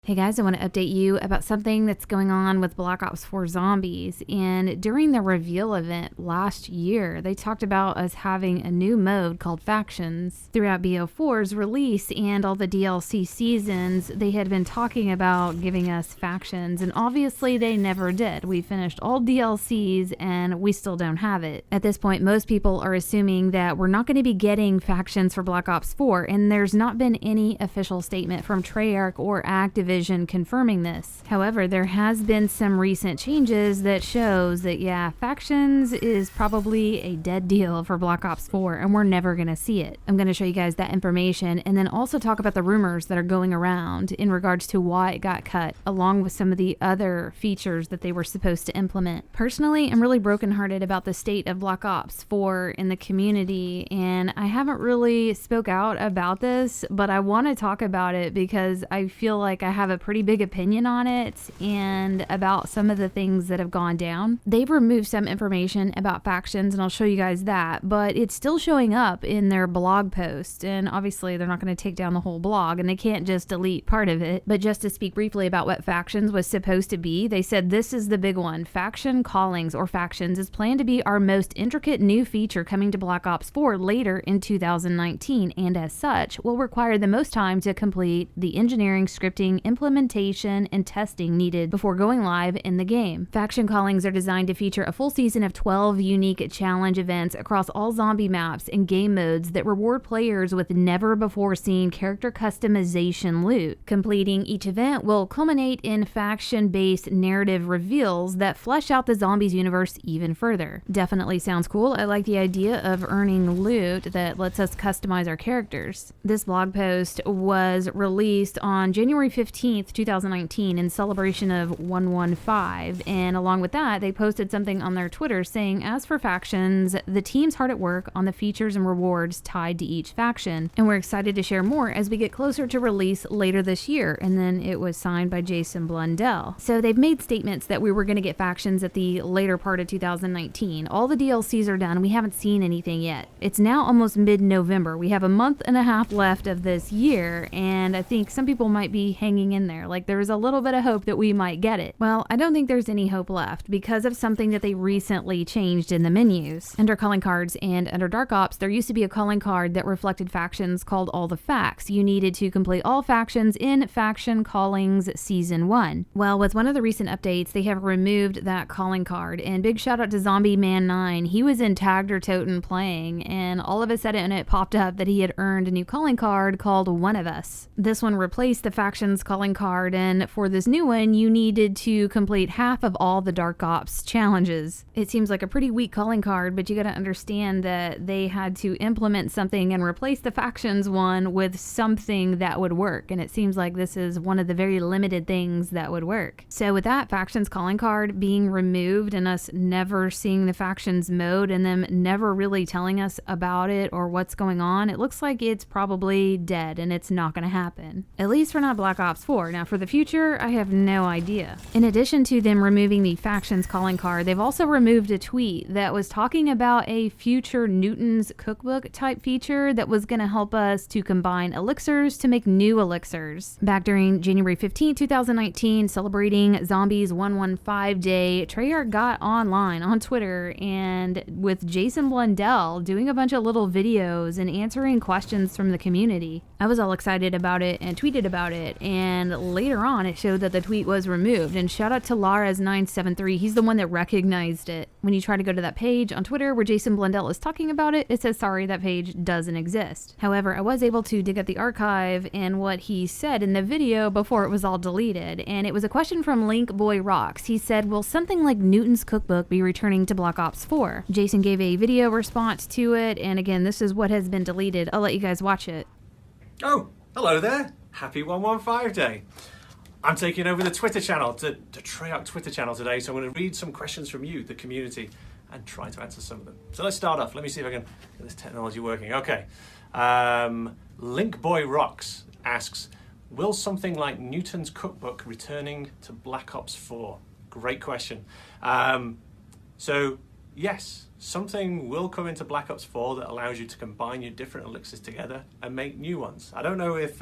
Hey guys, I want to update you about something that's going on with Black Ops 4 Zombies. And during the reveal event last year, they talked about us having a new mode called Factions. Throughout BO4's release and all the DLC seasons, they had been talking about giving us factions, and obviously they never did. We finished all DLCs and we still don't have it. At this point, most people are assuming that we're not going to be getting factions for Black Ops 4, and there's not been any official statement from Treyarch or Activision confirming this. However, there has been some recent changes that shows that factions is probably a dead deal for Black Ops 4 and we're never going to see it. I'm going to show you guys that information and then also talk about the rumors that are going around in regards to why it got cut, along with some of the other features that they were supposed to implement. Personally, I'm really brokenhearted about the state of Black Ops 4 in the community, and I haven't really spoke out about this, but I want to talk about it because I feel like I have a pretty big opinion on it and about some of the things that have gone down. They've removed some information about factions, and I'll show you guys that, but it's still showing up in their blog post, and obviously they're not going to take down the whole blog and they can't just delete part of it. But just to speak briefly about what factions was supposed to be, they said this is the big one. Faction callings or factions is planned to be our most intricate new feature coming to Black Ops 4 later in 2019, and as such will require the most time to complete the engineering, scripting, implementation, and testing needed before going live in the game. Faction callings are designed to feature a full season of 12 unique challenge events across all zombie maps and game modes that reward players with never before seen character customization loot. Completing each event will culminate in faction-based narrative reveals that flesh out the zombies universe even further. Definitely sounds cool. I like the idea of earning loot that lets us customize our characters. This blog post was released on January 15th, 2019 in celebration of 115, and along with that they posted something on their Twitter saying, as for factions, the team's hard at work on the features and rewards tied to each faction, and we're excited to share more as we get closer to release later this year. And then it was signed by Jason Blundell. So they've made statements that we were going to get factions at the later part of 2019. All the DLCs are done. We haven't seen anything yet. It's now almost mid-November. We have a month and a half left of this year, and I think some people might be hanging in there. Like, there's a little bit of hope that we might get it. Well, I don't think there's any hope left because of something that they recently changed in the menus. Under calling cards and under Dark Ops, there used to be a calling card that reflected factions called All the Facts. You needed to complete all factions in Faction Callings Season 1. Well, with one of the recent updates, they have removed that calling card, and big shout out to Zombie Man 9. He was in Tagged or Toten playing, and all of a sudden it popped up that he had earned a new calling card called One of Us. This one replaced the Factions calling card, and for this new one, you needed to complete half of all the Dark Ops challenges. It seems like a pretty weak calling card, but you gotta understand that they had to implement something and replace the Factions one with something that would work, and it seems like this is one of the very limited things that would work. So with that Factions calling card being removed and us never seeing the Factions mode and them never really telling us about it or what's going on, it looks like it's probably dead and it's not going to happen. At least for not Black Ops 4. Now for the future, I have no idea. In addition to them removing the Factions calling card, they've also removed a tweet that was talking about a future Newton's Cookbook type feature that was going to help us to combine elixirs to make new elixirs. Back during January 15, 2019, celebrating Zombies 115 Day, Treyarch got online on Twitter and with Jason Blundell doing a bunch of little videos and answering questions from the community. I was all excited about it and tweeted about it, and later on it showed that the tweet was removed, and shout out to Laras973. He's the one that recognized it. When you try to go to that page on Twitter where Jason Blundell is talking about it, it says sorry, that page doesn't exist. However, I was able to dig up the archive and what he said in the video before it was all deleted, and it was a question from Link Boy Rocks. He said, will something like Newton's Cookbook be returning to Black Ops 4? Jason gave a video response to it, and again, this is what has been deleted. I'll let you guys watch it. Oh, hello there. Happy 115 Day. I'm taking over the Twitter channel, the Treyarch Twitter channel today, so I'm going to read some questions from you, the community, and try to answer some of them. So let's start off. Let me see if I can get this technology working. Okay. Link Boy Rocks asks, will something like Newton's Cookbook returning to Black Ops 4? Great question. So yes, something will come into Black Ops 4 that allows you to combine your different elixirs together and make new ones. I don't know if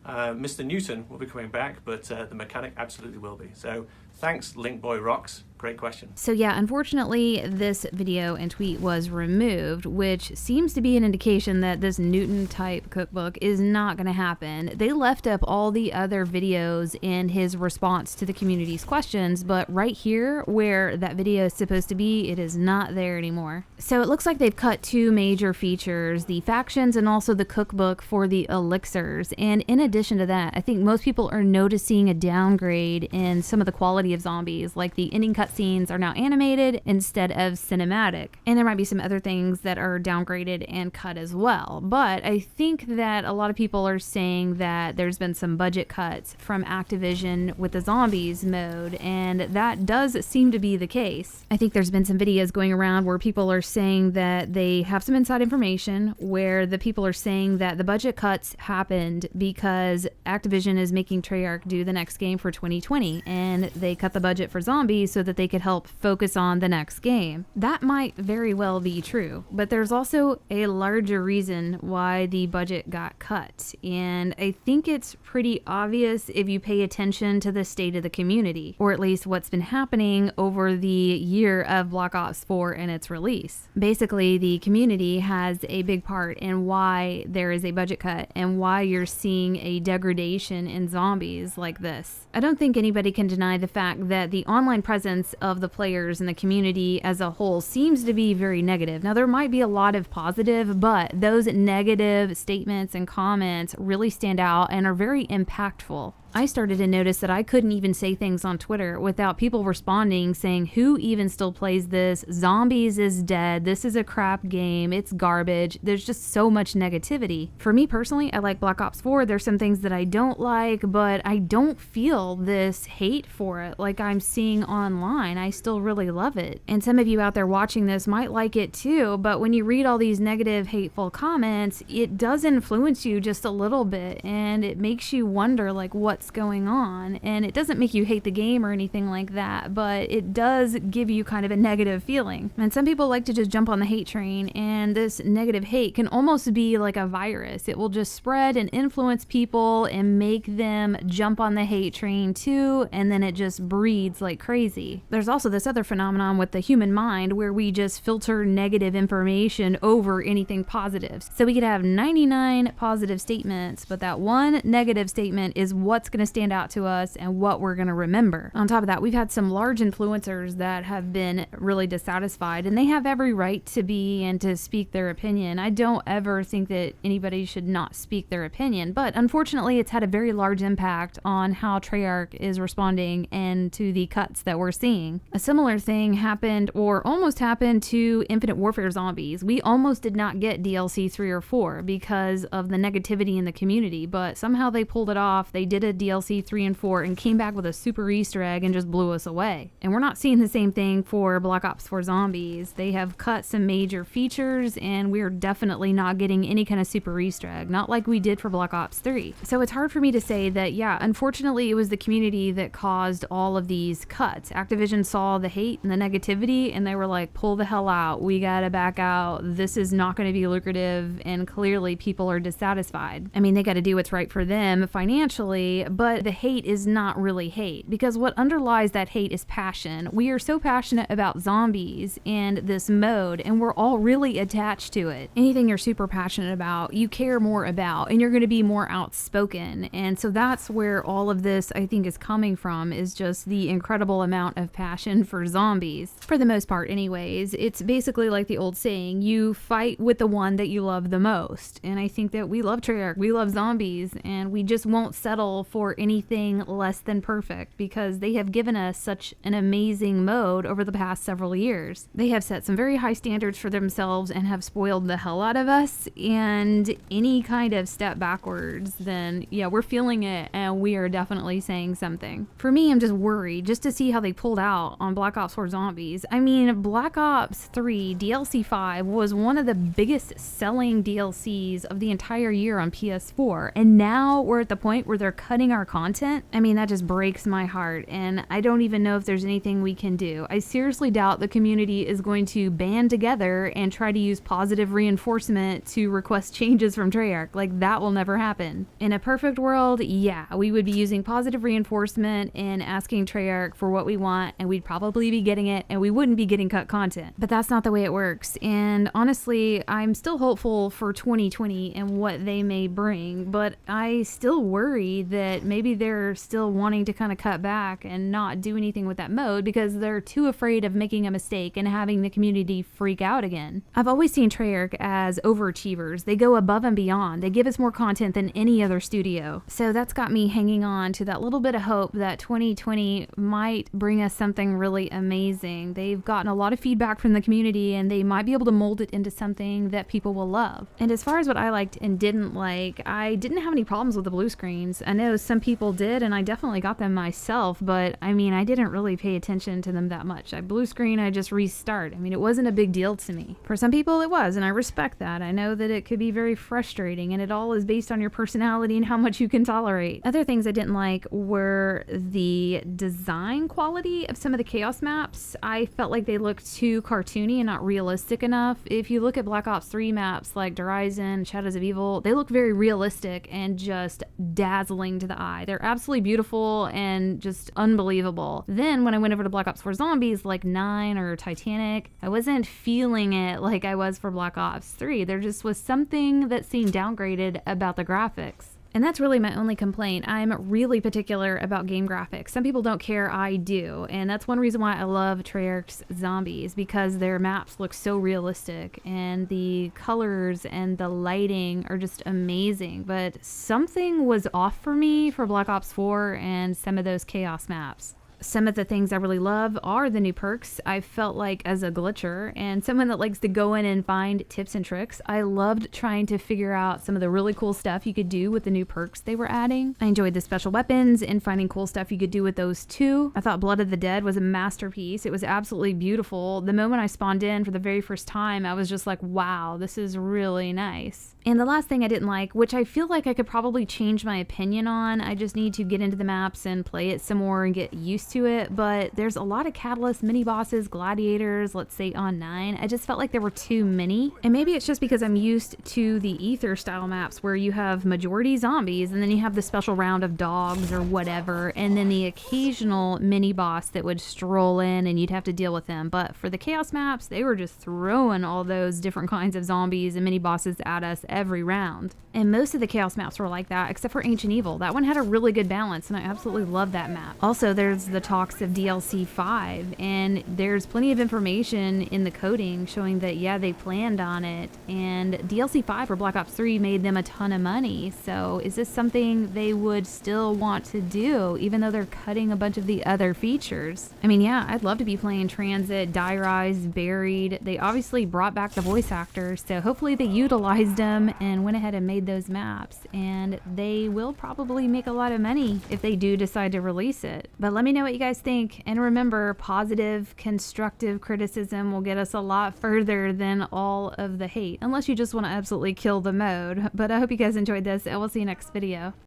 Mr. Newton will be coming back, but the mechanic absolutely will be. So thanks, Linkboy Rocks. Great question. So yeah, unfortunately, this video and tweet was removed, which seems to be an indication that this Newton type cookbook is not going to happen. They left up all the other videos in his response to the community's questions, but right here where that video is supposed to be, it is not there anymore. So it looks like they've cut two major features, the factions and also the cookbook for the elixirs. And in addition to that, I think most people are noticing a downgrade in some of the quality of zombies, like the ending cutscenes are now animated instead of cinematic. And there might be some other things that are downgraded and cut as well. But I think that a lot of people are saying that there's been some budget cuts from Activision with the zombies mode, and that does seem to be the case. I think there's been some videos going around where people are saying that they have some inside information where the people are saying that the budget cuts happened because Activision is making Treyarch do the next game for 2020, and they cut the budget for zombies so that they could help focus on the next game. That might very well be true, but there's also a larger reason why the budget got cut, and I think it's pretty obvious if you pay attention to the state of the community, or at least what's been happening over the year of Black Ops 4 and its release. Basically, the community has a big part in why there is a budget cut and why you're seeing a degradation in zombies like this. I don't think anybody can deny the fact that the online presence of the players and the community as a whole seems to be very negative. Now, there might be a lot of positive, but those negative statements and comments really stand out and are very impactful. I started to notice that I couldn't even say things on Twitter without people responding saying, who even still plays this? Zombies is dead. This is a crap game. It's garbage. There's just so much negativity. For me personally, I like Black Ops 4. There's some things that I don't like, but I don't feel this hate for it like I'm seeing online. I still really love it. And some of you out there watching this might like it too, but when you read all these negative, hateful comments, it does influence you just a little bit, and it makes you wonder like what's going on. And it doesn't make you hate the game or anything like that, but it does give you kind of a negative feeling. And some people like to just jump on the hate train, and this negative hate can almost be like a virus. It will just spread and influence people and make them jump on the hate train too, and then it just breeds like crazy. There's also this other phenomenon with the human mind where we just filter negative information over anything positive. So we could have 99 positive statements, but that one negative statement is what's going to stand out to us and what we're going to remember. On top of that, we've had some large influencers that have been really dissatisfied, and they have every right to be and to speak their opinion. I don't ever think that anybody should not speak their opinion, but unfortunately it's had a very large impact on how Treyarch is responding and to the cuts that we're seeing. A similar thing happened, or almost happened, to Infinite Warfare Zombies. We almost did not get DLC 3 or 4 because of the negativity in the community, but somehow they pulled it off. They did a DLC 3 and 4 and came back with a super Easter egg and just blew us away. And we're not seeing the same thing for Black Ops 4 Zombies. They have cut some major features, and we're definitely not getting any kind of super Easter egg, not like we did for Black Ops 3. So it's hard for me to say that, yeah, unfortunately it was the community that caused all of these cuts. Activision saw the hate and the negativity, and they were like, pull the hell out. We gotta back out. This is not going to be lucrative, and clearly people are dissatisfied. I mean, they gotta do what's right for them financially, but the hate is not really hate, because what underlies that hate is passion. We are so passionate about zombies and this mode, and we're all really attached to it. Anything you're super passionate about, you care more about, and you're going to be more outspoken. And so that's where all of this, I think, is coming from, is just the incredible amount of passion for zombies. For the most part anyways, it's basically like the old saying, you fight with the one that you love the most. And I think that we love Treyarch, we love zombies, and we just won't settle for anything less than perfect, because they have given us such an amazing mode over the past several years. They have set some very high standards for themselves and have spoiled the hell out of us, and any kind of step backwards, then yeah, we're feeling it, and we are definitely saying something. For me, I'm just worried just to see how they pulled out on Black Ops 4 Zombies. I mean, Black Ops 3 DLC 5 was one of the biggest selling DLCs of the entire year on PS4, and now we're at the point where they're cutting banning our content, I mean, that just breaks my heart, and I don't even know if there's anything we can do. I seriously doubt the community is going to band together and try to use positive reinforcement to request changes from Treyarch. Like, that will never happen. In a perfect world, yeah, we would be using positive reinforcement and asking Treyarch for what we want, and we'd probably be getting it, and we wouldn't be getting cut content. But that's not the way it works, and honestly, I'm still hopeful for 2020 and what they may bring, but I still worry that maybe they're still wanting to kind of cut back and not do anything with that mode because they're too afraid of making a mistake and having the community freak out again. I've always seen Treyarch as overachievers. They go above and beyond. They give us more content than any other studio. So that's got me hanging on to that little bit of hope that 2020 might bring us something really amazing. They've gotten a lot of feedback from the community and they might be able to mold it into something that people will love. And as far as what I liked and didn't like, I didn't have any problems with the blue screens. I know some people did, and I definitely got them myself, but I mean, I didn't really pay attention to them that much. I blue screen, I just restart. I mean, it wasn't a big deal to me. For some people it was, and I respect that. I know that it could be very frustrating, and it all is based on your personality and how much you can tolerate. Other things I didn't like were the design quality of some of the Chaos maps. I felt like they looked too cartoony and not realistic enough. If you look at Black Ops 3 maps like Horizon, Shadows of Evil, they look very realistic and just dazzling to the eye. They're absolutely beautiful and just unbelievable. Then when I went over to Black Ops 4 Zombies like 9 or Titanic, I wasn't feeling it like I was for Black Ops 3. There just was something that seemed downgraded about the graphics. And that's really my only complaint. I'm really particular about game graphics. Some people don't care, I do. And that's one reason why I love Treyarch's Zombies, because their maps look so realistic and the colors and the lighting are just amazing. But something was off for me for Black Ops 4 and some of those Chaos maps. Some of the things I really love are the new perks. I felt like, as a glitcher and someone that likes to go in and find tips and tricks, I loved trying to figure out some of the really cool stuff you could do with the new perks they were adding. I enjoyed the special weapons and finding cool stuff you could do with those too. I thought Blood of the Dead was a masterpiece. It was absolutely beautiful. The moment I spawned in for the very first time, I was just like, wow, this is really nice. And the last thing I didn't like, which I feel like I could probably change my opinion on, I just need to get into the maps and play it some more and get used to it, but there's a lot of Catalyst mini bosses, gladiators, let's say on 9. I just felt like there were too many. And maybe it's just because I'm used to the Ether style maps where you have majority zombies and then you have the special round of dogs or whatever, and then the occasional mini boss that would stroll in and you'd have to deal with them. But for the Chaos maps, they were just throwing all those different kinds of zombies and mini bosses at us every round. And most of the Chaos maps were like that, except for Ancient Evil. That one had a really good balance, and I absolutely love that map. Also, there's the talks of DLC 5, and there's plenty of information in the coding showing that, yeah, they planned on it, and DLC 5 for Black Ops 3 made them a ton of money. So is this something they would still want to do, even though they're cutting a bunch of the other features? I mean, yeah, I'd love to be playing Transit, Die Rise, Buried. They obviously brought back the voice actors, so hopefully they utilized them and went ahead and made those maps, and they will probably make a lot of money if they do decide to release it. But let me know what you guys think, and remember, positive, constructive criticism will get us a lot further than all of the hate, unless you just want to absolutely kill the mode. But I hope you guys enjoyed this, and we'll see you next video.